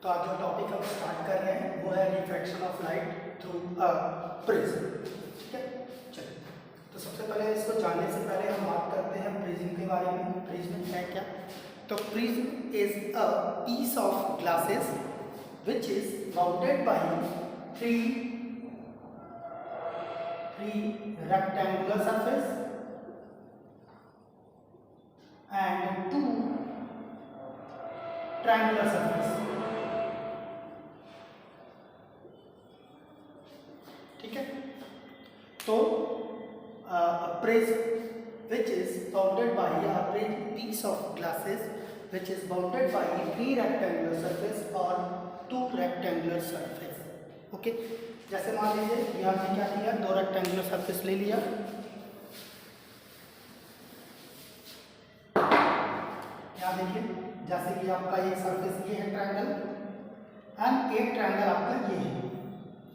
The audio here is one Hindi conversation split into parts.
तो आज जो टॉपिक हम स्टार्ट कर रहे हैं वो है refraction of light through prism. ठीक है, चलिए। तो सबसे पहले इसको जानने से पहले हम बात करते हैं प्रिज्म के बारे में। प्रिज्म है क्या? तो prism is a piece of glasses which is bounded by three rectangular surface and two triangular surface। ठीक है, तो prism which is bounded by a piece of glasses which is bounded by three rectangular surface or two rectangular surface। Okay, जैसे मान लीजिए यहाँ पे क्या किया, दो रेक्टेंगुलर सरफेस ले लिया। यहाँ देखिए, जैसे कि आपका एक सरफेस ये है ट्रायंगल एंड एक ट्रायंगल आपका ये है।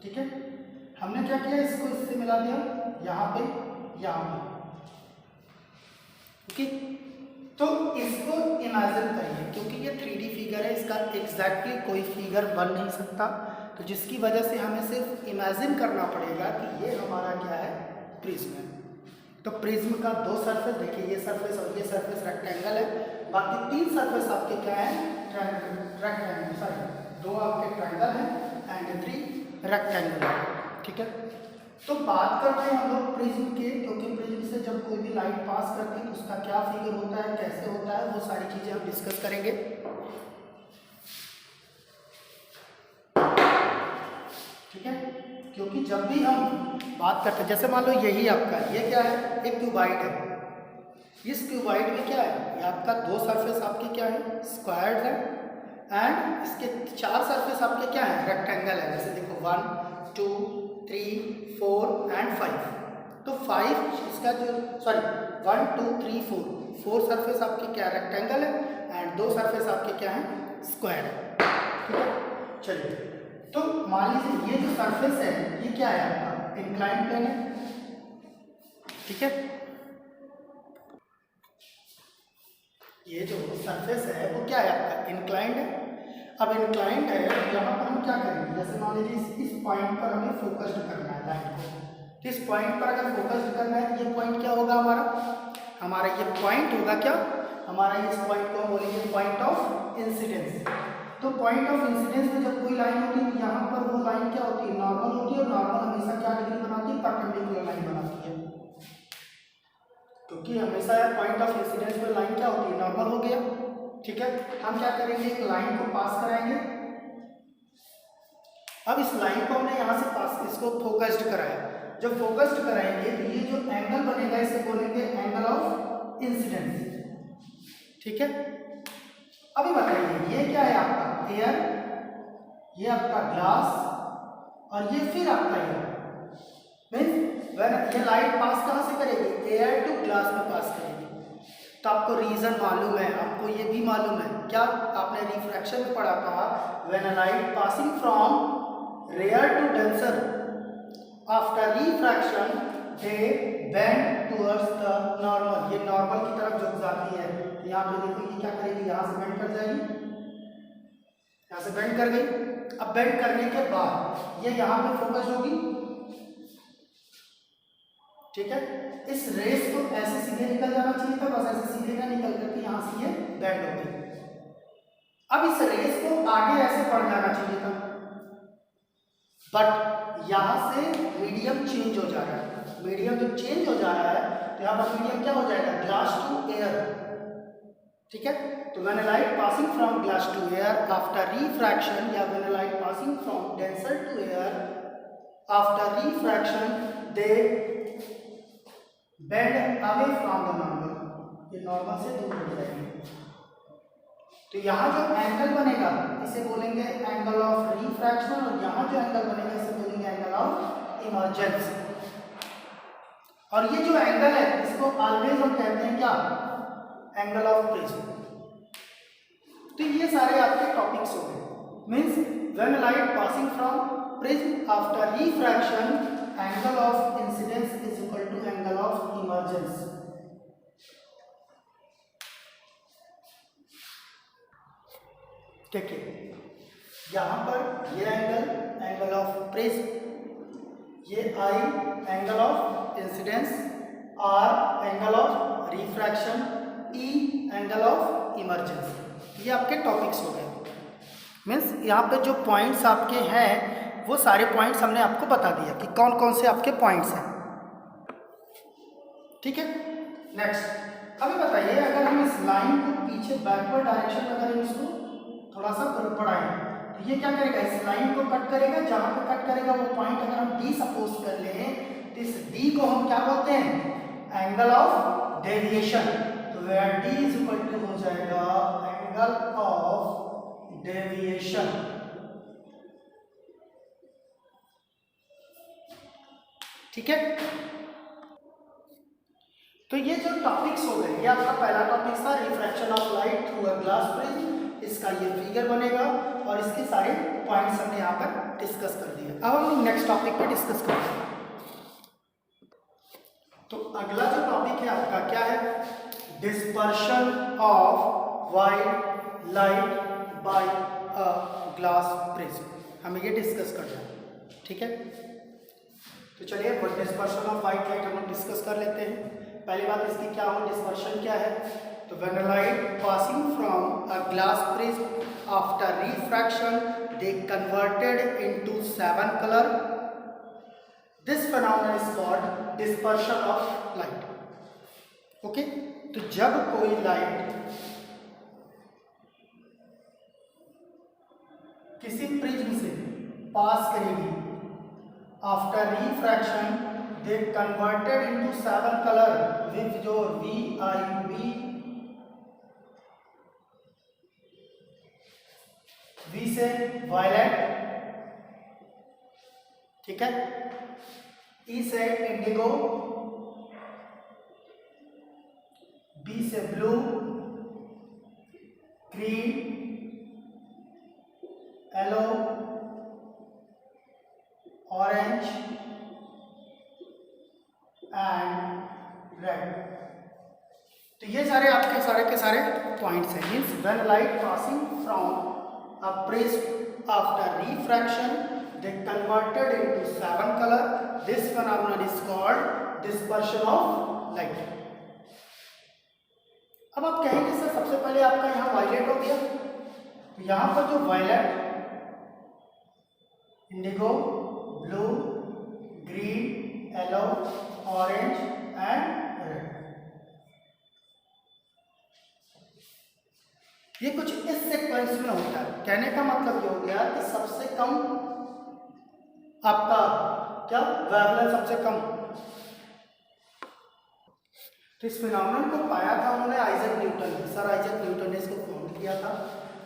ठीक है, हमने क्या किया, इसको इससे मिला दिया यहाँ पे यहाँ पे। ओके, तो इसको इमेजिन करिए, क्योंकि ये 3D फिगर है, इसका एग्जैक्टली कोई फिगर बन नहीं सकता, तो जिसकी वजह से हमें सिर्फ इमेजिन करना पड़ेगा कि ये हमारा क्या है, प्रिज्म है। तो प्रिज्म का दो सरफेस देखिए, ये सरफेस और ये सरफेस रेक्टेंगल है, बाकी तीन सरफेस आपके क्या है, रेक्टेंगल, सॉरी दो आपके ट्रायंगल हैं एंड थ्री रेक्टेंगल। ठीक है, तो बात करते हैं हम लोग प्रिज्म के, क्योंकि प्रिज्म से जब कोई भी लाइट पास करती है तो उसका क्या फिगर होता है, कैसे होता है, वो सारी चीजें हम डिस्कस करेंगे। ठीक है, क्योंकि जब भी हम बात करते हैं, जैसे मान लो यही आपका, ये क्या है, एक क्यूबाइड है। इस क्यूबाइड में क्या है, ये आपका दो सरफेस आपके क्या है, स्क्वायर्ड है एंड इसके चार सरफेस आपके क्या है, रेक्टेंगल है। जैसे देखो 1 2 3 4 एंड 5। तो 5 इसका जो, सॉरी 1 2 3 4 सरफेस आपके क्या रेक्टेंगल है एंड दो सरफेस आपके क्या है, स्क्वायर है। ठीक है, चलिए, तो मान लीजिए ये जो सरफेस है ये क्या है आपका, इंक्लाइंड प्लेन है। ठीक है, ये जो सरफेस है वो क्या है आपका, इंक्लाइंड है। अब इंक्लाइंड है, यहाँ पर हम क्या करेंगे, जैसे मान लीजिए इस पॉइंट पर हमें फोकस्ड करना है लाइट को। तो इस पॉइंट पर अगर फोकस्ड करना है, ये पॉइंट क्या होगा हमारा ये पॉइंट होगा क्या, हमारा इस पॉइंट को हम बोलेंगे पॉइंट ऑफ इंसिडेंस। तो पॉइंट ऑफ इंसिडेंस में जब कोई लाइन होती है, यहाँ पर वो लाइन क्या होती है, नॉर्मल होती है, और नॉर्मल हमेशा क्या डिग्री बनाती है, परपेंडिकुलर लाइन बनाती है। क्योंकि हमेशा पॉइंट ऑफ इंसिडेंस में लाइन क्या होती है, नॉर्मल हो गया। ठीक है, हम क्या करेंगे, एक लाइन को पास कराएंगे। अब इस लाइन को हमने यहाँ से पास, इसको फोकस्ड कराया। जब फोकस्ड कराएंगे तो ये जो एंगल बनेगा इसे बोलेंगे एंगल ऑफ इंसिडेंस। ठीक है, अभी बताइए ये क्या है आपका एयर, ये आपका ग्लास और ये फिर आपका एयर। मीन्स व्हेन ये लाइट पास कहाँ से करेगी, एयर टू ग्लास में पास करेगी। तो आपको रीजन मालूम है, आपको ये भी मालूम है क्या, आपने रिफ्रैक्शन में पढ़ा था, when a light passing from rare to denser after refraction they bend towards the normal. ये नॉर्मल की तरफ झुक जाती है। तो यहाँ पे देखो ये क्या करेगी, यहाँ से बेंड कर जाएगी, यहाँ से बेंड कर गई। अब बेंड करने के बाद ये यहाँ पे फोकस होगी। ठीक है, इस रेस को ऐसे सीधे निकल जाना चाहिए था, बस ऐसे सीधे ना निकल करके यहाँ से ये बेंड होगी। अब इस रेस को आगे ऐसे बढ़ जाना चाहिए था, बट यहाँ से मीडियम चेंज हो जा रहा है। मीडियम जब चेंज हो जा रहा है तो यहाँ पर मीडियम क्या हो जाएगा, ग्लास टू एयर। ठीक है, तो when a light passing from glass to air after refraction, या when a light passing from denser to air after refraction they bend away from the normal. ये नॉर्मल से दूर हो जाएंगे। तो यहाँ जो एंगल बनेगा इसे बोलेंगे एंगल ऑफ रिफ्रैक्शन, और यहाँ जो एंगल बनेगा इसे बोलेंगे एंगल ऑफ इमर्जेंस। और ये जो एंगल है इसको ऑलवेज हम कहते हैं क्या, एंगल ऑफ प्रिज्म। तो ये सारे आपके टॉपिक्स हो गए। Means when light passing from prism after refraction, angle of incidence is equal to angle of emergence. देखिए यहाँ पर ये एंगल ऑफ प्रिज्म, ये I angle of incidence, R angle of refraction, E angle of emergency. ये आपके टॉपिक्स हो गए। मीन्स यहाँ पे जो पॉइंट्स आपके हैं वो सारे पॉइंट्स हमने आपको बता दिया कि कौन कौन से आपके पॉइंट्स हैं। ठीक है, नेक्स्ट अभी बताइए, अगर हम इस लाइन को पीछे बैकवर्ड डायरेक्शन में अगर इसको थोड़ा सा बढ़ाएं तो ये क्या करेगा, इस लाइन को कट करेगा। जहां पे कट करेगा वो पॉइंट अगर हम डी सपोज कर लें तो इस डी को हम क्या बोलते हैं, एंगल ऑफ डेविएशन। तो where D is equal to हो जाएगा एंगल ऑफ डेविएशन। ठीक है, तो ये जो टॉपिक्स हो गए, ये आपका पहला टॉपिक था refraction of light through a glass prism. इसका ये फिगर बनेगा और इसके सारे पॉइंट्स हमने यहाँ पर डिस्कस कर दिए। अब हम नेक्स्ट टॉपिक पे डिस्कस करते हैं। तो अगला जो टॉपिक है आपका क्या है, dispersion of white light by a glass prism. हमें ये डिस्कस करना है। ठीक है, तो चलिए डिस्पर्शन ऑफ वाइट लाइट हम लोग डिस्कस कर लेते हैं। पहली बात इसकी क्या हो, डिस्पर्शन क्या है। तो when light passing from a glass prism after refraction they converted into 7 colour, this phenomenon is called dispersion of light. Okay, तो जब कोई लाइट किसी प्रिज्म से पास करेगी after refraction they converted into 7 colour with जो वी से वायलेट, ठीक है, ई से इंडिगो, बी से blue, green, yellow, orange and red. तो ये सारे आपके सारे के सारे पॉइंट्स हैं। Means when light passing from a prism after refraction they converted into 7 color. This phenomenon is called dispersion of light. अब आप कहेंगे सर सबसे पहले आपका यहाँ वायलेट हो गया, तो यहाँ पर जो violet, indigo, blue, green, yellow, orange and red, ये कुछ इस सीक्वेंस में होता है। कहने का मतलब ये हो गया कि सबसे कम आपका क्या वेवलेंथ सबसे कम। तो इस फिनोमेनन को पाया था उन्होंने आइजैक न्यूटन ने, सर आइजैक न्यूटन ने इसको फाउंड किया था।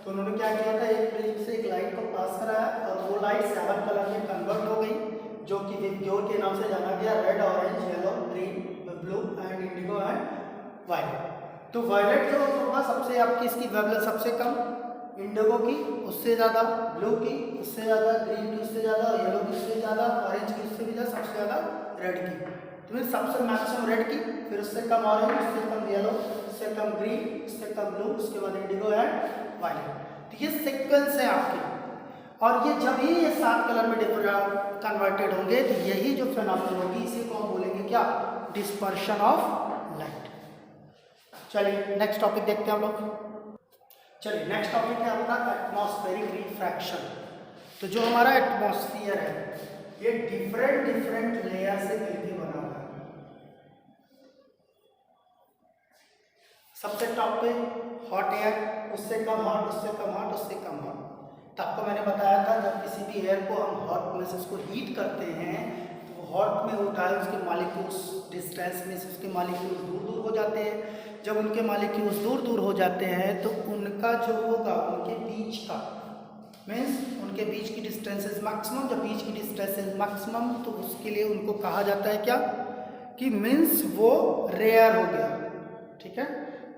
तो उन्होंने क्या किया था, एक प्रिज्म से एक लाइट को पास कराया और वो लाइट 7 कलर में कन्वर्ट हो गई, जो कि विबग्योर के नाम से जाना गया, red, orange, yellow, green, blue and indigo and violet. तो वायलेट जो होगा सबसे आपकी इसकी वेवलेंथ सबसे कम, इंडिगो की उससे ज़्यादा, ब्लू की उससे ज़्यादा, ग्रीन की उससे ज़्यादा, येलो की उससे ज़्यादा, ऑरेंज की उससे भी ज़्यादा, सबसे ज़्यादा रेड की। तो मीन सबसे मैक्सिमम रेड की, फिर उससे कम ऑरेंज, उससे कम येलो, उससे कम ग्रीन, उससे कम ब्लू, उसके बाद इंडिगो एंड वायलेट। तो ये सीक्वेंस है आपके, और ये जब ही ये 7 कलर में कन्वर्टेड होंगे तो यही जो फिनोमेनन होगी इसी को हम बोलेंगे क्या, डिस्पर्शन ऑफ लाइट। चलिए नेक्स्ट टॉपिक देखते हैं हम लोग। चलिए नेक्स्ट टॉपिक है आपका एटमॉस्फेरिक रिफ्रैक्शन। तो जो हमारा एटमॉस्फेयर है ये डिफरेंट लेयर से मिलकर बना हुआ है। सबसे टॉप पे हॉट एयर, उससे कम हॉट, उससे कम हॉट, उससे कम हॉट। तो आपको मैंने बताया था जब किसी भी एयर को हम हॉट में से उसको हीट करते हैं तो वो हॉट में होता है, उसके मॉलिक्यूल्स डिस्टेंस में से उसके मॉलिक्यूल्स दूर दूर हो जाते हैं। जब उनके मॉलिक्यूल्स दूर दूर हो जाते हैं तो उनका जो होगा उनके बीच का मीन्स उनके बीच की डिस्टेंसेस मैक्सिमम, जब बीच की डिस्टेंसेस मैक्सिमम तो उसके लिए उनको कहा जाता है क्या, कि मीन्स वो रेयर हो गया। ठीक है,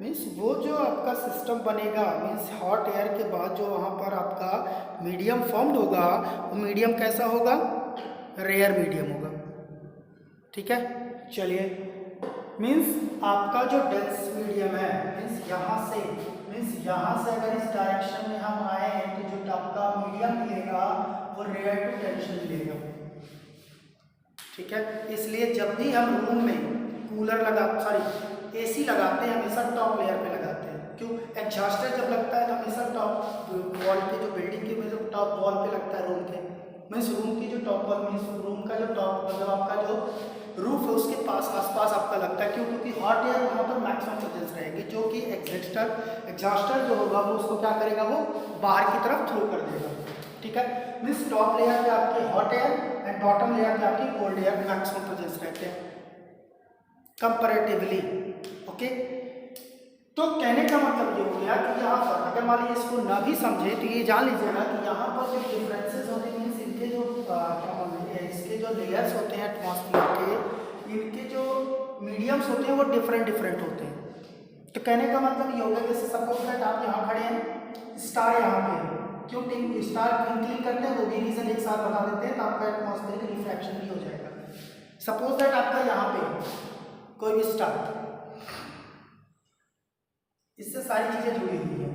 मीन्स वो जो आपका सिस्टम बनेगा, मीन्स हॉट एयर के बाद जो वहाँ पर आपका मीडियम फॉर्म्ड होगा वो मीडियम कैसा होगा, रेयर मीडियम होगा। ठीक है, चलिए मीन्स आपका जो डेंस मीडियम है, मीन्स यहाँ से अगर इस डायरेक्शन में हम आए तो जो आपका मीडियम वो रेयर टू टेंशन मिलेगा। ठीक है, इसलिए जब भी हम रूम में कूलर एसी लगाते हैं हमेशा टॉप लेयर पे लगाते हैं। क्यों? एग्जॉस्टर जब लगता है तो हमेशा टॉप वॉल के जो बिल्डिंग के मतलब टॉप वॉल पे लगता है रूम के, मीन्स रूम की जो टॉप वॉल मीन्स रूम का जो टॉप मतलब आपका जो रूफ है उसके आसपास आपका लगता है। क्यों? क्योंकि हॉट एयर वहाँ पर मैक्सिमम प्रेजेंस रहेगी, जो कि एग्जॉस्टर जो होगा वो उसको क्या करेगा, वो बाहर की तरफ थ्रो कर देगा। ठीक है, मीन्स टॉप लेयर पे आपके hot air and bottom layer पे आपकी कोल्ड एयर मैक्सिमम प्रेजेंस रहते हैं कंपैरेटिवली। ओके, तो कहने का मतलब ये हो गया कि यहाँ पर अगर मान लीजिए इसको ना भी समझे तो ये जान लीजिएगा कि यहाँ पर जो डिफरेंसेस होते हैं मीन्स इनके जो क्या बोलते हैं इसके जो लेयर्स होते हैं एटमॉस्फेयर के, इनके जो मीडियम्स होते हैं वो डिफरेंट होते हैं। तो कहने का मतलब ये होगा जैसे सपोज दैट आप यहाँ खड़े हैं, स्टार यहाँ पे है, क्यों स्टार ट्विंकलिंग करते हैं वो भी रीजन एक साथ बता देते हैं तो आपका एटमॉस्फेरिक रिफ्रैक्शन भी हो जाएगा। सपोज दैट आपका यहाँ पे कोई भी स्टार, इससे सारी चीजें जुड़ी हुई है,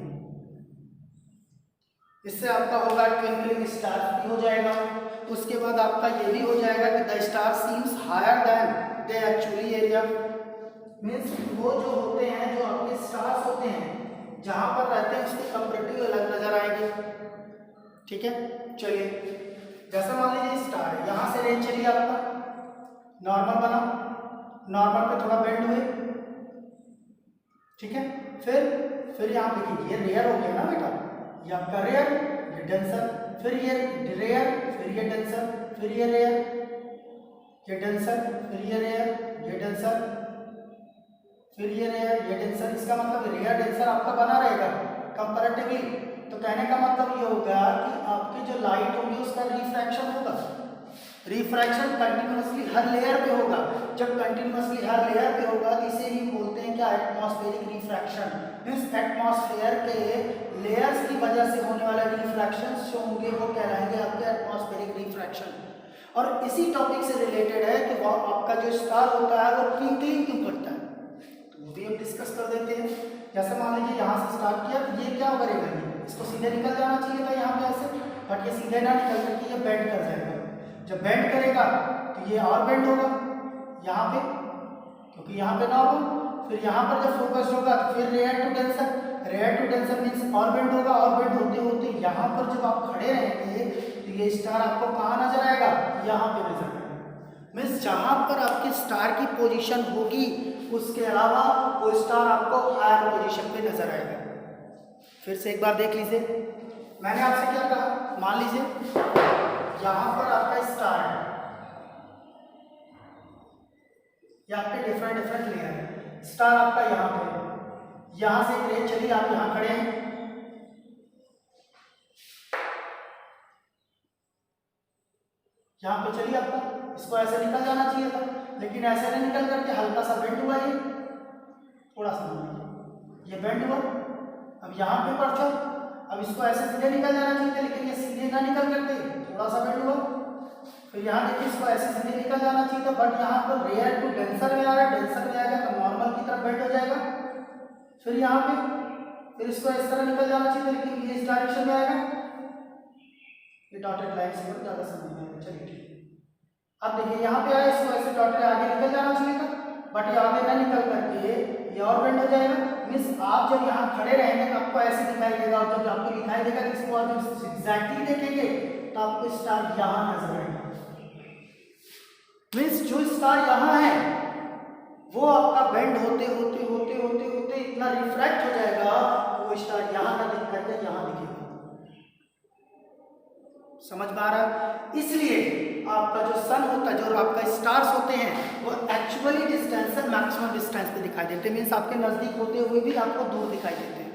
इससे आपका होगा ट्विंकलिंग स्टार भी हो जाएगा। उसके बाद आपका ये भी हो जाएगा कि the star seems higher than the actually area, means वो जो होते हैं जो आपके स्टार्स होते हैं जहां पर रहते हैं उसके कंपैरेटिव अलग नजर आएंगे। ठीक है, चलिए जैसा मान लीजिए स्टार है, यहाँ से रेंज चलिए आपका नॉर्मल बना, नॉर्मल पे थोड़ा बेंड हुए। ठीक है, फिर यहाँ देखिए ये रेयर हो गया ना बेटा, ये आपका रेयर, ये डेंसर, फिर ये रेयर, फिर ये डेंसर, फिर ये रेयर, ये डेंसर, फिर ये रेयर, ये डेंसर, फिर ये रेयर, ये डेंसर। इसका मतलब रेयर डेंसर आपका बना रहेगा कंपैरेटिवली। तो कहने का मतलब ये होगा कि आपकी जो लाइट होगी उसका रिफ्रैक्शन होगा, रिफ्रैक्शन कंटिन्यूअसली हर लेयर पे होगा। जब कंटिन्यूअसली हर लेयर पे होगा तो इसे ही बोलते हैं क्या, एटमॉस्फेरिक रिफ्रैक्शन। मींस एटमॉस्फेयर के लेयर्स की वजह से होने वाले रिफ्रैक्शंस जो होंगे वो कहलाएंगे आपके एटमॉस्फेरिक रिफ्रैक्शन। और इसी टॉपिक से रिलेटेड है कि वो आपका जो स्टार होता है वो ट्विंकलिंग क्यों करता है, तो वो भी हम डिस्कस कर देते हैं। जैसे मान लीजिए यहाँ से स्टार्ट किया तो ये क्या करेगा, इसको सीधे निकल जाना चाहिए था यहाँ पे ऐसे, बट ये सीधे ना निकल करके ये बेंड कर जाएगा। जब बेंड करेगा तो ये और बेंड होगा यहाँ पे, क्योंकि यहाँ पे नॉर्मल, फिर यहाँ पर जब फोकस होगा तो फिर rare to denser, rare to denser means और बेंड होगा, और बेंड होते होते यहाँ पर जब आप खड़े रहेंगे तो ये स्टार आपको कहाँ नजर आएगा, यहाँ पे नजर आएगा। मीन्स जहाँ पर आपकी स्टार की पोजीशन होगी उसके अलावा वो स्टार आपको हायर पोजीशन पे नजर आएगा। फिर से एक बार देख लीजिए, मैंने आपसे क्या कहा, मान लीजिए यहाँ पर आपका स्टार है, यहाँ पे डिफरेंट लेयर है, स्टार आपका यहाँ पे, यहाँ से एक रेंज चली, आप यहाँ खड़े हैं, यहाँ पे चलिए आपका, इसको ऐसे निकल जाना चाहिए था, लेकिन ऐसे नहीं निकल करके हल्का सा बेंड हुआ, ये थोड़ा सा ये बेंड हुआ। अब यहाँ पे परचो, अब इसको ऐसे सीधे निकल जाना चाहिए था, लेकिन ये सीधे ना निकल करके थोड़ा सा बेंड हुआ। फिर यहाँ देखिए इसको ऐसे सीधे निकल जाना चाहिए था, बट यहाँ पर रेयर टू डेंसर में आ रहा है, डेंसर में आएगा तो नॉर्मल की तरफ बेंड हो जाएगा। फिर यहाँ पे फिर इसको इस तरह निकल जाना चाहिए, लेकिन ये इस डायरेक्शन में आएगा, ये डॉटेड लाइन से ज़्यादा समझ में आएगा। चलिए ठीक, अब देखिए यहाँ पे आया, इसको ऐसे डॉटेड आगे निकल जाना चाहिए था, बट ये आगे ना निकल करके ये और बेंड हो जाएगा। मीन्स आप जब यहाँ खड़े रहेंगे तो आपको ऐसे दिखाई देगा, और जब आपको दिखाई देगा तो इसको आप एग्जैक्टली देखेंगे तो आपको स्टार यहाँ नजर आएगा। मीन्स जो स्टार यहाँ है वो आपका बेंड होते होते होते होते होते इतना रिफ्रैक्ट हो जाएगा वो स्टार यहाँ ना दिख करके यहाँ दिखेगा। समझ में आ रहा है? इसलिए आपका जो सन होता है, जो आपका स्टार्स होते हैं वो एक्चुअली डिस्टेंस से मैक्सिमम डिस्टेंस पे दिखाई देते हैं, मीन्स आपके नजदीक होते हुए भी आपको दूर दिखाई देते हैं।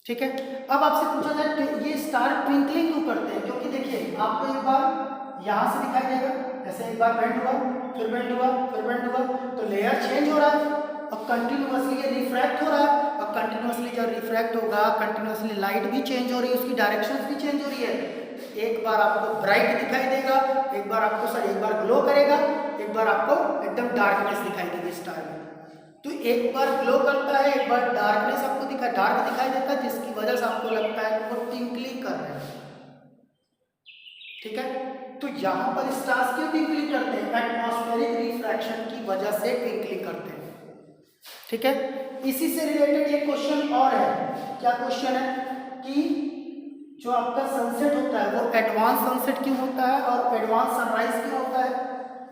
ठीक है, अब आपसे पूछा जाए ये स्टार ट्विंकलिंग क्यों करते हैं, क्योंकि देखिए आपको एक बार यहाँ से दिखाई देगा, जैसे एक बार बेंड हुआ, फिर बेंड हुआ, फिर बेंड हुआ, तो लेयर चेंज हो रहा है और कंटिन्यूअसली ये रिफ्रैक्ट हो रहा है, और कंटिन्यूअसली जब रिफ्रैक्ट होगा कंटिन्यूअसली लाइट भी चेंज हो रही है, उसकी डायरेक्शंस भी चेंज हो रही है। एक बार आपको ब्राइट दिखाई देगा, एक बार आपको एक बार ग्लो करेगा, एक बार आपको एकदम डार्कनेस दिखाई देगी स्टार में। तो एक बार ग्लो करता है, एक बार डार्कनेस आपको डार्क दिखाई देता है, जिसकी वजह से आपको लगता है कि वो ट्विंकलिंग कर रहे हैं। ठीक है, तो यहाँ पर स्टार्स क्यों ट्विंकलिंग करते हैं? एटमॉस्फेरिक रिफ्रैक्शन की वजह से ट्विंकलिंग करते हैं। ठीक है, इसी से रिलेटेड एक क्वेश्चन और है। क्या क्वेश्चन है कि जो आपका सनसेट होता है वो एडवांस सनसेट क्यों होता है और एडवांस सनराइज क्यों होता है?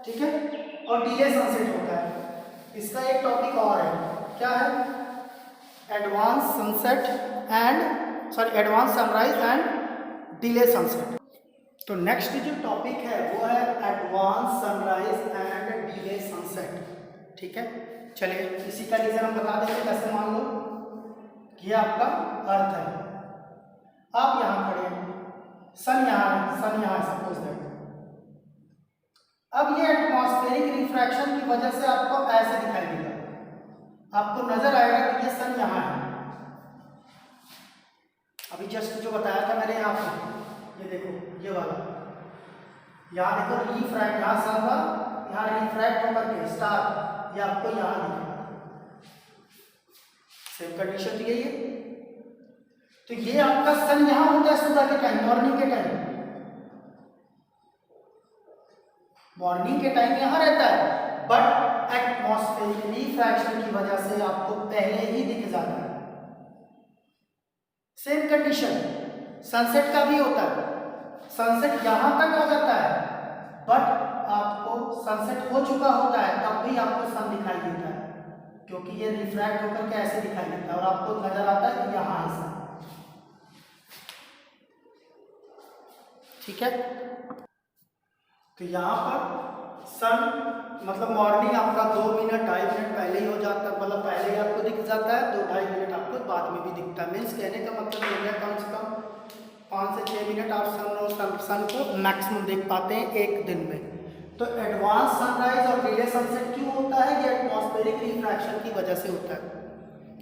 ठीक है, और डिले सनसेट होता है। इसका एक टॉपिक और है, क्या है? Advance sunset and advance sunrise and delay sunset. तो नेक्स्ट जो टॉपिक है वो है advance sunrise and delay sunset. ठीक है, चलिए इसी का रीजन हम बता देंगे। कैसे? मान लो ये आपका अर्थ है, आप यहाँ खड़े हैं, सन यहाँ है, सन यहाँ है सपोज दैट। अब ये एटमॉस्फेरिक रिफ्रैक्शन की वजह से आपको ऐसे दिखाई देगा, आपको नजर आएगा कि ये सन यहाँ है। अभी जस्ट जो बताया था मैंने यहाँ पे, ये देखो ये वाला, यहाँ देखो रिफ्रैक्ट, यहाँ सन था, यहाँ रिफ्रैक्ट होकर के स्टार ये आपको यहाँ दिखेगा। सेम कंडीशन दी गई है। तो ये आपका सन यहाँ होता है सुबह के टाइम, मॉर्निंग के टाइम, मॉर्निंग के टाइम यहाँ रहता है, बट एटमॉस्फेरिक रिफ्रैक्शन की वजह से आपको पहले ही दिख जाता है। सेम कंडीशन सनसेट का भी होता है, सनसेट यहां तक आ जाता है, बट आपको सनसेट हो चुका होता है तब भी आपको सन दिखाई देता है, क्योंकि ये रिफ्रैक्ट होकर के ऐसे दिखाई देता है और आपको नजर आता है कि यहाँ है सन। ठीक है, तो यहाँ पर सन मतलब मॉर्निंग आपका 2 मिनट 2.5 मिनट पहले ही हो जाता है, मतलब पहले ही आपको दिख जाता है, 2-2.5 मिनट आपको बाद में भी दिखता है। मीन्स कहने का मतलब हो गया कम से कम 5 से 6 मिनट आप सन को मैक्सिमम देख पाते हैं एक दिन में। तो एडवांस सनराइज और डिले सनसेट क्यों होता है? ये एटमॉस्फेरिक रिफ्रैक्शन की वजह से होता है,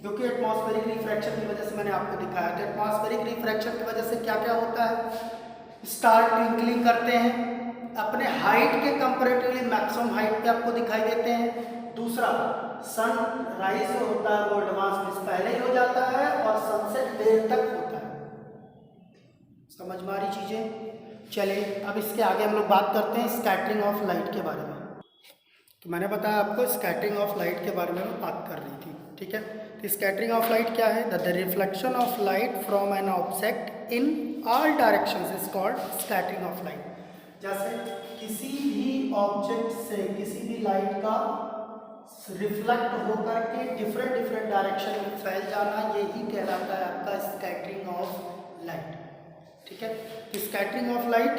क्योंकि एटमॉस्फेरिक रिफ्रैक्शन की वजह से मैंने आपको दिखाया था। एटमॉस्फेरिक रिफ्रैक्शन की वजह से क्या क्या होता है? स्टार ट्विंकलिंग करते हैं, अपने हाइट के कंपैरेटिवली मैक्सिमम हाइट पे आपको दिखाई देते हैं। दूसरा, सन राइज जो होता है वो एडवांस में पहले ही हो जाता है और सनसेट देर तक होता है। समझ में आ रही चीजें? चलिए अब इसके आगे हम लोग बात करते हैं स्कैटरिंग ऑफ लाइट के बारे में। तो मैंने बताया आपको स्कैटरिंग ऑफ लाइट के बारे में बात कर रही थी। ठीक है, तो स्कैटरिंग ऑफ लाइट क्या है? The reflection of light from an object in all directions is called scattering of light. जैसे किसी भी ऑब्जेक्ट से किसी भी लाइट का रिफ्लेक्ट होकर के डिफरेंट डायरेक्शन में फैल जाना, यही कहलाता है आपका स्कैटरिंग ऑफ लाइट। ठीक है, तो स्कैटरिंग ऑफ लाइट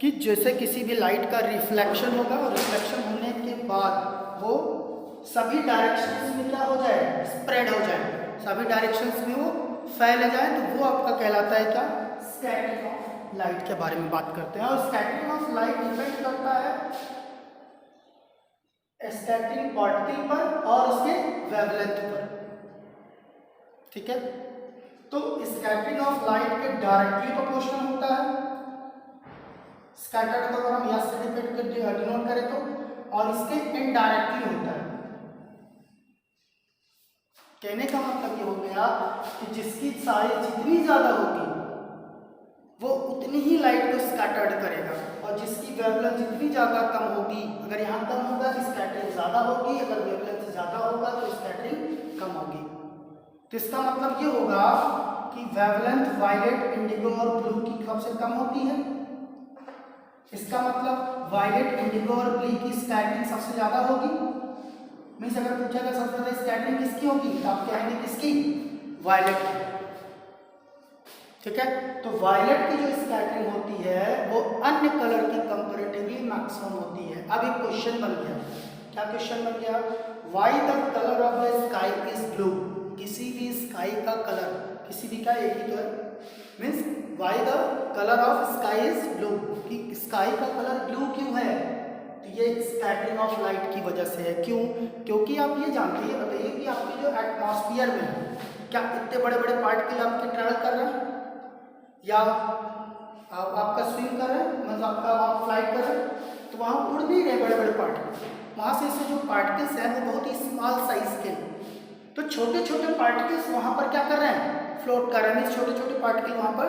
कि जैसे किसी भी लाइट का रिफ्लेक्शन होगा और रिफ्लेक्शन होने के बाद वो सभी डायरेक्शंस में क्या हो जाए? स्प्रेड हो जाए, सभी डायरेक्शंस में वो फैल जाए, तो वो आपका कहलाता है क्या? स्कैटरिंग ऑफ लाइट के बारे में बात करते हैं। और स्कैटरिंग ऑफ लाइट डिपेंड करता है स्कैटरिंग पार्टिकल पर और उसके वेवलेंथ पर। ठीक है, तो स्कैटरिंग ऑफ लाइट के डायरेक्टली प्रोपोर्शनल होता है, स्कैटर्ड को अगर हम यस से डिनोट करें तो, और इसके इनडायरेक्टली होता है। कहने का मतलब ये हो गया कि जिसकी साइज जितनी ज्यादा होगी वो उतनी ही लाइट को स्कैटर्ड करेगा, और जिसकी वेवलेंथ जितनी ज़्यादा कम होगी, अगर यहाँ कम होगा तो स्कैटरिंग ज़्यादा होगी, अगर वेवलेंथ ज़्यादा होगा तो स्कैटरिंग कम होगी। तो इसका मतलब ये होगा कि वेवलेंथ वायलेट, इंडिगो और ब्लू की सबसे कम होती है। इसका मतलब वायलेट, इंडिगो और ब्लू की स्कैटरिंग सबसे ज़्यादा होगी। मीन्स अगर पूछा गया सबसे ज़्यादा स्कैटरिंग किसकी होगी तो आप कहेंगे किसकी? वायलेट की। ठीक है, तो वायलेट की जो स्कैटरिंग होती है वो अन्य कलर की कंपैरेटिवली मैक्सिमम होती है। अब एक क्वेश्चन बन गया, क्या क्वेश्चन बन गया? Why the colour of the sky is blue? किसी भी स्काई का कलर, किसी भी का एक ही तो है, means why the colour of sky is blue, कि स्काई का कलर ब्लू क्यों है? तो ये स्कैटरिंग ऑफ लाइट की वजह से है। क्यों? क्योंकि आप ये जानते हैं, बताइए कि आपके जो एटमॉस्फेयर में क्या इतने बड़े बड़े पार्टिकल आपके ट्रैवल कर रहे हैं, या आपका स्विम कर रहे हैं, मतलब आपका आप फ्लाइट कर रहे हैं, तो वहाँ उड़ नहीं रहे बड़े बड़े पार्टिकल, वहाँ से जो पार्टिकल्स हैं वो बहुत ही स्मॉल साइज के, तो छोटे छोटे पार्टिकल्स वहाँ पर क्या कर रहे हैं? फ्लोट कर रहे हैं। छोटे छोटे पार्टिकल वहाँ पर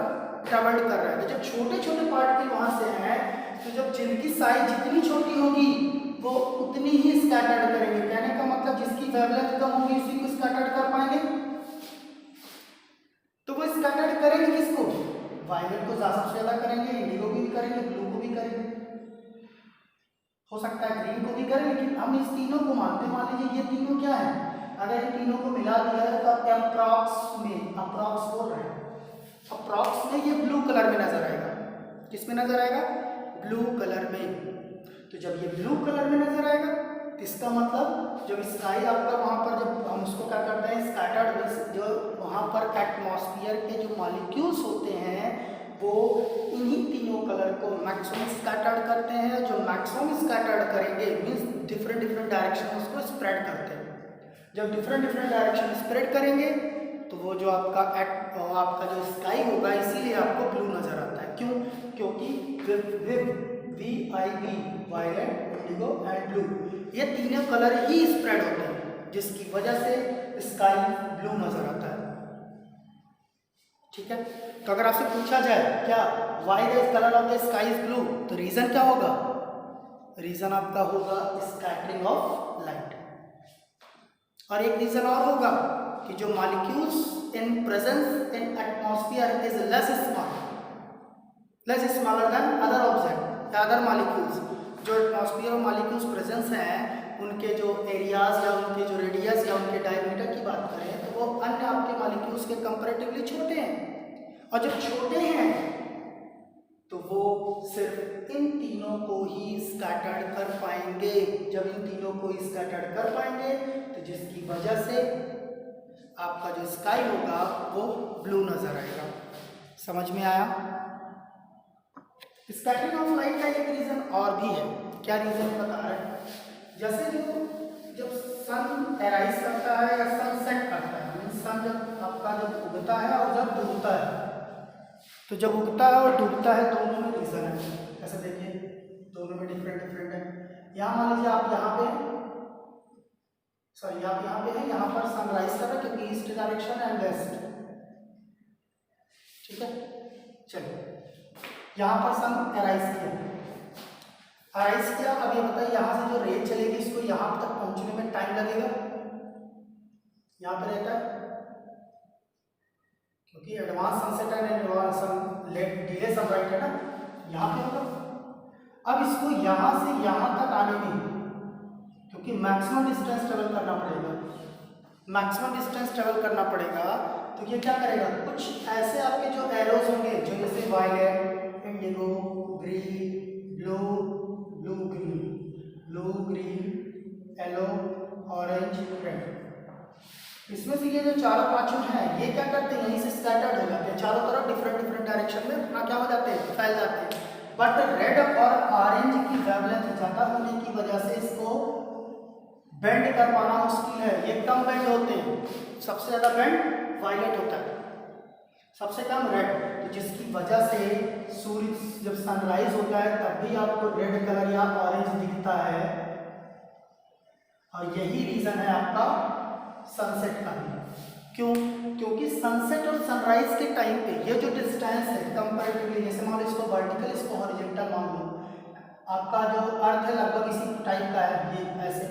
ट्रेवल्ड कर रहा है। जब छोटे छोटे पार्टिकल वहां से हैं तो जब जिनकी साइज जितनी छोटी होगी वो उतनी ही स्कैटर्ड करेंगे। कहने का मतलब जिसकी वेवलेंथ कम होगी उसी को स्कैटर्ड कर पाएंगे। तो वो स्कैटर्ड करेंगे किसको? वायलेट को सबसे ज्यादा करेंगे, इंडिगो भी करेंगे, ब्लू को भी करेंगे, हो सकता है ग्रीन को भी करें, लेकिन हम इस तीनों को मानते। मान लीजिए ये तीनों क्या है, अगर इन तीनों को मिला दिया है तो अप्रॉक्स बोल रहे हैं, अप्रॉक्स में ये ब्लू कलर में नजर आएगा। किस में नजर आएगा? ब्लू कलर में। तो जब ये ब्लू कलर में नजर आएगा तो इसका मतलब जब स्काई आपका वहां पर जब हम उसको क्या करते हैं स्कैटर्ड, जो वहां पर एटमॉस्फेयर के जो मॉलिक्यूल्स होते हैं वो इन्हीं तीनों कलर को मैक्सिमम स्कैटर्ड करते हैं। जो मैक्सिमम स्कैटर्ड करेंगे मींस डिफरेंट डायरेक्शन में उसको स्प्रेड करते हैं। जब डिफरेंट डायरेक्शन स्प्रेड करेंगे तो वो जो आपका जो स्काई होगा इसीलिए आपको ब्लू नजर आता है। क्यों? क्योंकि VIB violet, indigo and blue ये तीनों कलर ही स्प्रेड होते हैं जिसकी वजह से स्काई ब्लू नजर आता है। ठीक है, तो अगर आपसे पूछा जाए क्या why the colour of the sky is blue, तो रीजन क्या होगा? रीजन आपका होगा स्कैटरिंग ऑफ लाइट। और एक रीजन और होगा कि जो molecules in presence in atmosphere is less smaller than other object, other molecules. जो एटमॉस्फेयर मॉलिक्यूल्स प्रेजेंस हैं उनके जो एरियाज या उनके जो रेडियस या उनके डायमीटर की बात करें तो वो अन्य आपके मॉलिक्यूल्स के कंपैरेटिवली छोटे हैं। और जब छोटे हैं तो वो सिर्फ इन तीनों को ही स्कैटर्ड कर पाएंगे। जब इन तीनों को स्कैटर्ड कर पाएंगे तो जिसकी वजह से आपका जो स्काई होगा वो ब्लू नजर आएगा। समझ में आया? स्कैटरिंग ऑफ लाइट का एक रीजन और भी है। क्या रीजन बता रहे हैं? जैसे जब सन एराइज करता है या सन सेट करता है, सन जब आपका जब उगता है और जब डूबता है, तो जब उगता है और डूबता है दोनों में रीजन है। ऐसा देखिए दोनों में डिफरेंट है। यहाँ मान लीजिए आप यहाँ पे सॉरी आप यहाँ पे है, यहाँ पर सनराइज कर रहा है क्योंकि ईस्ट डायरेक्शन एंड वेस्ट। ठीक है, चलिए यहाँ पर सन अराइज किया। अब ये बताइए यहाँ से जो रे चलेगी इसको यहाँ तक पहुंचने में टाइम लगेगा। यहाँ पे रहता है क्योंकि advance sunset and advance delay sunrise है ना, यहाँ पे होगा। अब इसको यहाँ से यहाँ तक आने में क्योंकि मैक्सिमम डिस्टेंस ट्रेवल करना पड़ेगा, तो ये क्या करेगा? कुछ ऐसे आपके जो एरोज होंगे जो जैसे violet, indigo, green, blue green, yellow, orange, red, इसमें से ये जो चारों पांचों हैं ये क्या करते हैं? यहीं से स्कैटर्ड हो जाते हैं चारों तरफ, डिफरेंट डायरेक्शन में अपना क्या हो जाते हैं? फैल जाते हैं। बट रेड और ऑरेंज की वेवलेंथ ज्यादा होने की वजह से इसको बेंड कर पाना मुश्किल है। ये कम बेंड होते हैं, सबसे ज्यादा बेंड वायलेट होता है, सबसे कम रेड। तो जिसकी वजह से सूर्य जब सनराइज होता है तब भी आपको रेड कलर या ऑरेंज दिखता है। और यही रीजन है आपका सनसेट का भी। क्यों? क्योंकि सनसेट और सनराइज के टाइम पे ये जो डिस्टेंस है कंपैरेटिवली, जैसे मान लो इसको वर्टिकल इसको हॉरिजॉन्टल मान लो, आपका जो अर्थ है लगभग इसी टाइप का है, ये ऐसे।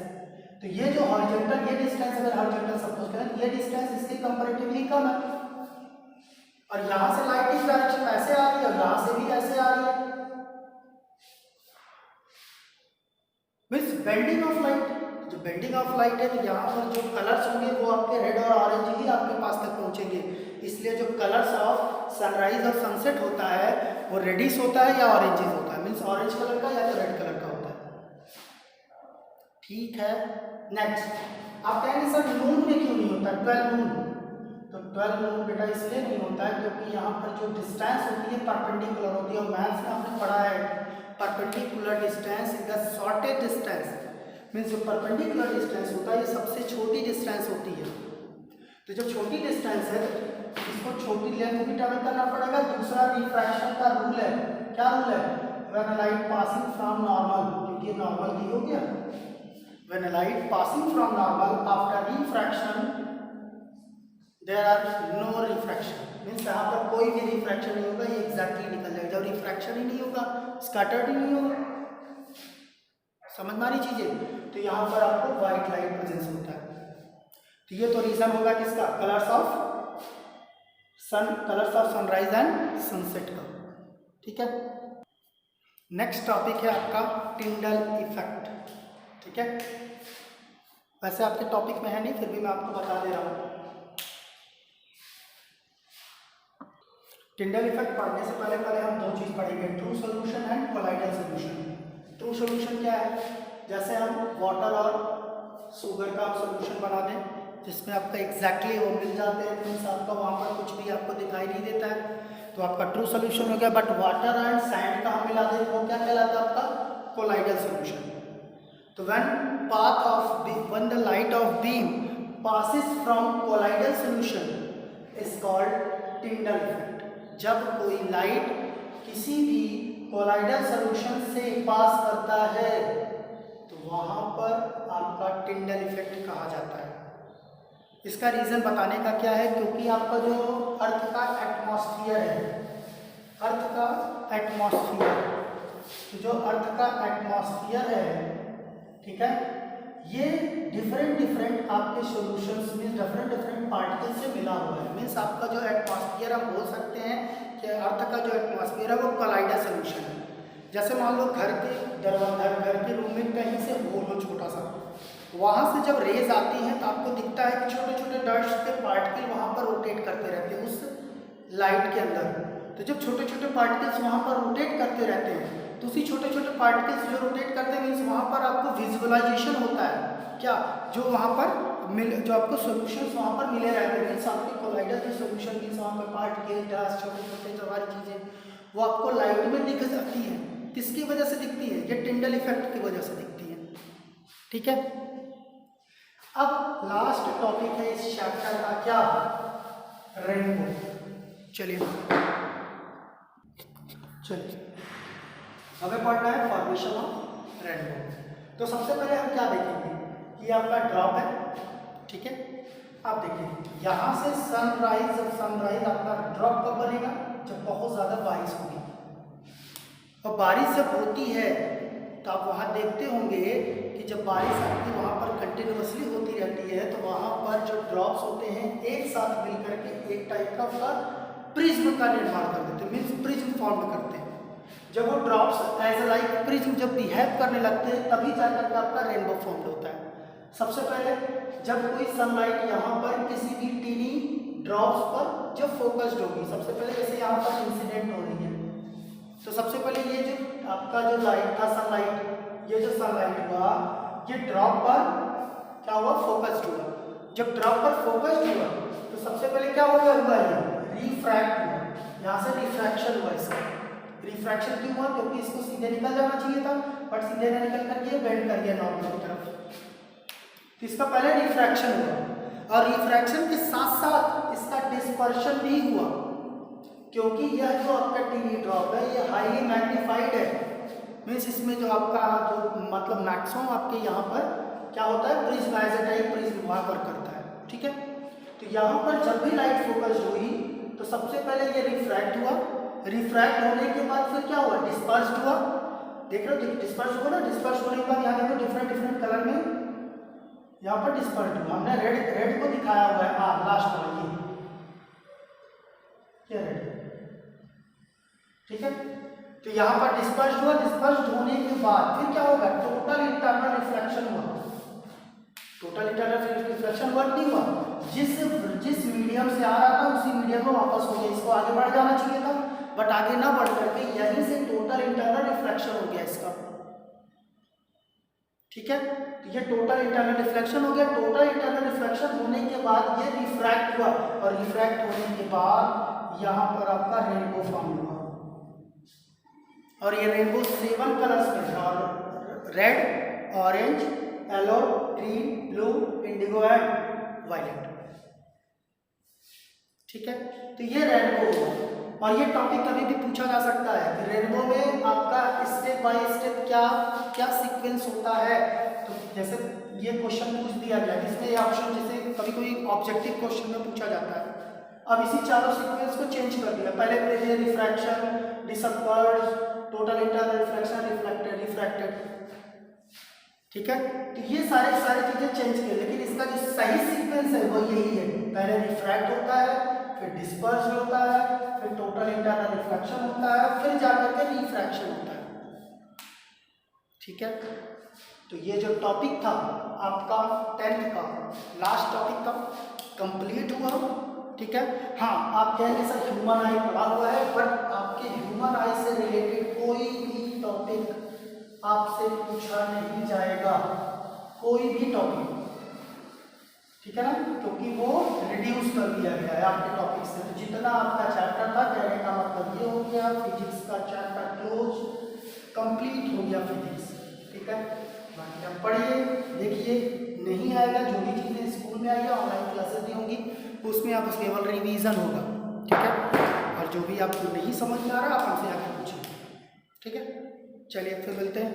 तो ये जो हॉरिजॉन्टल ये डिस्टेंस अगर हॉरिजॉन्टल सपोज करें ये डिस्टेंस इसके कंपैरेटिवली कम है। और यहाँ से लाइट इस डायरेक्शन में ऐसे आ रही है और यहाँ से भी ऐसे आ रही है, मींस बेंडिंग ऑफ लाइट। जो बेंडिंग ऑफ लाइट है तो यहाँ पर जो कलर्स होंगे वो आपके रेड और ऑरेंज ही आपके पास तक पहुंचेंगे। इसलिए जो कलर्स ऑफ सनराइज और सनसेट होता है वो रेडिश होता है या ऑरेंजिश होता है, मींस ऑरेंज कलर का या तो रेड कलर का होता है। ठीक है, नेक्स्ट आप कहेंगे सर मून में क्यों नहीं होता 12 मून? तो 12 मून बेटा इसलिए नहीं होता है क्योंकि यहाँ पर जो डिस्टेंस होती है परपेंडिकुलर होती है। और मैथ्स में आपने पढ़ा है perpendicular distance is the shortest distance, means जो परपेंडिकुलर डिस्टेंस होता है ये सबसे छोटी डिस्टेंस होती है। तो जब छोटी डिस्टेंस है तो इसको छोटी लेंथ भी ट्रैवल करना पड़ेगा। दूसरा रिफ्रैक्शन का रूल है। क्या रूल है? When light passing from normal, क्योंकि नॉर्मल ही हो गया, when light passing from normal after refraction there are no refraction, means यहाँ पर कोई भी रिफ्रैक्शन नहीं होगा, ये एग्जैक्टली निकल जाएगा। जब रिफ्रैक्शन ही नहीं होगा, स्कैटर्ड ही नहीं होगा, समझ में आ रही चीजें, तो यहाँ पर आपको व्हाइट लाइट प्रेजेंस होता है। तो ये तो रीजन होगा किसका, colours of sunrise and sunset का। ठीक है, नेक्स्ट टॉपिक है आपका टिंडल इफेक्ट। ठीक है, वैसे आपके टॉपिक में है नहीं, फिर भी मैं आपको बता दे रहा हूँ। टिंडल इफेक्ट पढ़ने से पहले हम दो चीज़ पढ़ेंगे, true solution and colloidal solution. True solution क्या है, जैसे हम वाटर और शुगर का सोल्यूशन बना दें जिसमें आपका एग्जैक्टली वो मिल जाते हैं, मीन्स आपका वहाँ पर कुछ भी आपको दिखाई नहीं देता है, तो आपका ट्रू सोल्यूशन हो गया। बट वाटर एंड सैंड का हम मिला दें, वो क्या कहलाता है आपका कोलाइडल सोल्यूशन। तो when the light of beam passes from colloidal solution is called Tyndall effect। जब कोई लाइट किसी भी कोलाइडल सोल्यूशन से पास करता है तो वहां पर आपका टिंडल इफेक्ट कहा जाता है। इसका रीजन बताने का क्या है, क्योंकि आपका जो अर्थ का एटमॉस्फेयर है, अर्थ का एटमॉस्फेयर, तो जो अर्थ का एटमॉस्फेयर है, ठीक है, ये डिफरेंट आपके सॉल्यूशंस में डिफरेंट पार्टिकल से मिला हुआ है। मीन्स आपका जो एटमॉस्फेयर हम बोल सकते हैं कि अर्थ का जो एटमॉस्फेयर है वो कोलाइडल सॉल्यूशन है। जैसे मान लो घर के रूम में कहीं से होल हो छोटा सा, वहाँ से जब रेज आती हैं तो आपको दिखता है कि छोटे छोटे डस्ट के पार्टिकल वहाँ पर रोटेट करते रहते हैं उस लाइट के अंदर। तो जब छोटे छोटे पार्टिकल्स वहाँ पर रोटेट करते रहते हैं तो उसी छोटे छोटे पार्टिकल्स जो रोटेट करते हैं मीन्स वहाँ पर आपको विजुअलाइजेशन होता है, क्या जो वहाँ पर जो आपको सॉल्यूशंस वहाँ पर मिले रहते हैं, मीन्स आपके कोलाइडल के सॉल्यूशन मीन्स वहाँ पर पार्टिकल डस्ट छोटे छोटे सारी चीज़ें वो आपको लाइट में दिख जाती हैं। किसकी वजह से दिखती है, ये टिंडल इफेक्ट की वजह से दिखती है। ठीक है, अब लास्ट टॉपिक है इस चैप्टर का, क्या, रेनबो। चलिए हमें पढ़ना है फॉर्मेशन ऑफ रेनबो। तो सबसे पहले हम क्या देखेंगे कि आपका ड्रॉप है, ठीक है। आप देखिए यहाँ से सनराइज आपका ड्रॉप कब बनेगा, जब बहुत ज़्यादा बारिश होगी। और बारिश जब होती है तो आप वहाँ देखते होंगे कि जब बारिश आपकी वहाँ पर कंटिन्यूसली होती रहती है तो वहाँ पर जो ड्रॉप्स होते हैं एक साथ मिलकर के एक टाइप का उसका प्रिज्म का निर्माण कर देते हैं, मीन्स प्रिज्म फॉर्म करते हैं। जब वो ड्रॉप्स एज लाइक प्रिज्म जब बिहेव करने लगते हैं तभी जाकर के आपका रेनबो फॉर्म होता है। सबसे पहले जब कोई सनलाइट यहाँ पर किसी भी टीनी ड्रॉप्स पर जब फोकस्ड होगी, सबसे पहले जैसे यहाँ पर इंसिडेंट हो रही है तो सबसे पहले ये जो आपका जो लाइट था सनलाइट, ये जो सनलाइट हुआ ये ड्रॉप पर क्या हुआ, फोकस्ड हुआ। जब ड्रॉप पर फोकस्ड हुआ तो सबसे पहले क्या हुआ, ये रिफ्रैक्ट हुआ, यहाँ से रिफ्रैक्शन हुआ। इसका रिफ्रैक्शन क्यों हुआ, क्योंकि इसको सीधे निकल जाना चाहिए था बट सीधे ना निकल करके बेंड कर दिया नॉर्मल की तरफ। तो इसका पहले रिफ्रैक्शन हुआ और रिफ्रैक्शन के साथ साथ इसका डिस्पर्शन भी हुआ, क्योंकि यह जो आपका टीनी ड्रॉप है ये हाईली मैग्नीफाइड है। मीन्स इसमें जो आपका जो मतलब मैक्सिमम आपके यहाँ पर क्या होता है, prism as a type prism वहाँ पर करता है। ठीक है, तो यहाँ पर जब भी लाइट फोकस हुई तो सबसे पहले ये रिफ्रैक्ट हुआ, रिफ्रैक्ट होने के बाद फिर क्या हुआ, डिस्पर्स्ड हुआ। देख रहे हो डिस्पर्स हुआ ना, डिस्पर्स होने के बाद यहाँ देखो डिफरेंट कलर में यहाँ पर डिस्पर्स हुआ। हमने रेड को दिखाया हुआ है, हाँ लास्ट वाला ये रेड, ठीक है। तो यहाँ पर डिस्पर्स हुआ, डिस्पर्स होने के बाद फिर क्या होगा, टोटल इंटरनल रिफ्लेक्शन हुआ। टोटल इंटरनल रिफ्लेक्शन वर्क नहीं हुआ, जिस मीडियम से आ रहा था उसी मीडियम में वापस हो गया। इसको आगे बढ़ जाना चाहिए था बट आगे ना बढ़ करके यहीं से टोटल इंटरनल रिफ्लेक्शन हो गया इसका। ठीक है, तो ये टोटल इंटरनल रिफ्लेक्शन हो गया। टोटल इंटरनल रिफ्लेक्शन होने के बाद ये रिफ्रैक्ट हुआ और रिफ्रैक्ट होने के बाद यहाँ पर आपका रेनबो फॉर्म हुआ। और ये रेनबो 7 कलर्स में था, red, orange, yellow, green, blue, indigo and violet. ठीक है, तो ये रेनबो हुआ। और ये टॉपिक कभी भी पूछा जा सकता है कि रेनबो में आपका स्टेप बाय स्टेप क्या क्या सीक्वेंस होता है। तो जैसे ये क्वेश्चन पूछ दिया गया, इसमें ये ऑप्शन जैसे कभी कोई ऑब्जेक्टिव क्वेश्चन में पूछा जाता है। अब इसी चारों सीक्वेंस को चेंज कर दिया, पहले pressure, refraction, disappears, total internal reflection, reflected, refracted, ठीक है। तो ये सारी चीजें चेंज की, लेकिन इसका जो सही सीक्वेंस है वो यही है, पहले रिफ्रैक्ट होता है, फिर डिस्पर्स होता है, फिर टोटल इंटरनल रिफ्लेक्शन होता है, फिर जाकर के रिफ्रैक्शन होता है, ठीक है। तो ये जो टॉपिक था आपका 10th का लास्ट टॉपिक का कंप्लीट हुआ, ठीक है। हाँ, आप कहेंगे सर ह्यूमन आई पढ़ा हुआ है, बट आपके ह्यूमन आई से रिलेटेड कोई भी टॉपिक आपसे पूछा नहीं जाएगा, कोई भी टॉपिक, ठीक है ना, क्योंकि वो रिड्यूस कर दिया गया है आपके टॉपिक से। तो जितना आपका चैप्टर था, कहने का मतलब ये हो गया, फिजिक्स का चैप्टर क्लोज, कंप्लीट हो गया फिजिक्स, ठीक है। बाकी आप पढ़िए, देखिए, नहीं आएगा जो भी चीज़ें स्कूल में आई है, ऑनलाइन क्लासेस भी होंगी, उसमें आप केवल रिवीजन होगा, ठीक है। और जो भी आपको नहीं समझ में आ रहा आप हमसे आके पूछिए, ठीक है। चलिए फिर मिलते हैं।